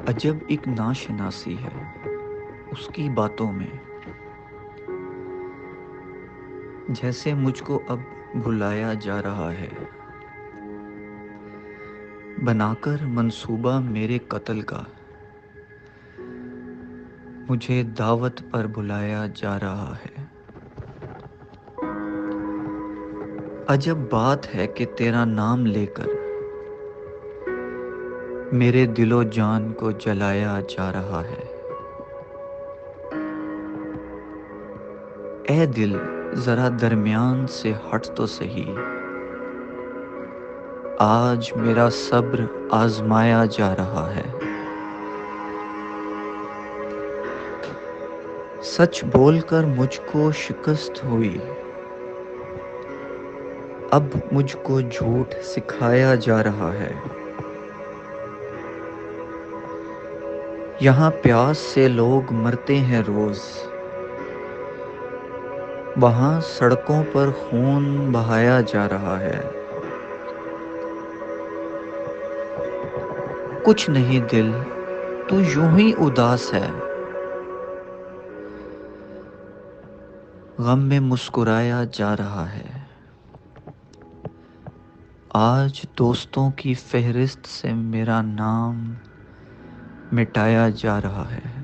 عجب ایک ناشناسی ہے اس کی باتوں میں، جیسے مجھ کو اب بلایا جا رہا ہے، بنا کر منصوبہ میرے قتل کا مجھے دعوت پر بلایا جا رہا ہے۔ عجب بات ہے کہ تیرا نام لے کر میرے دل و جان کو جلایا جا رہا ہے۔ اے دل ذرا درمیان سے ہٹ تو سہی، آج میرا صبر آزمایا جا رہا ہے۔ سچ بول کر مجھ کو شکست ہوئی، اب مجھ کو جھوٹ سکھایا جا رہا ہے۔ یہاں پیاس سے لوگ مرتے ہیں روز، وہاں سڑکوں پر خون بہایا جا رہا ہے۔ کچھ نہیں دل، تو یوں ہی اداس ہے، غم میں مسکرایا جا رہا ہے۔ آج دوستوں کی فہرست سے میرا نام مٹایا جا رہا ہے۔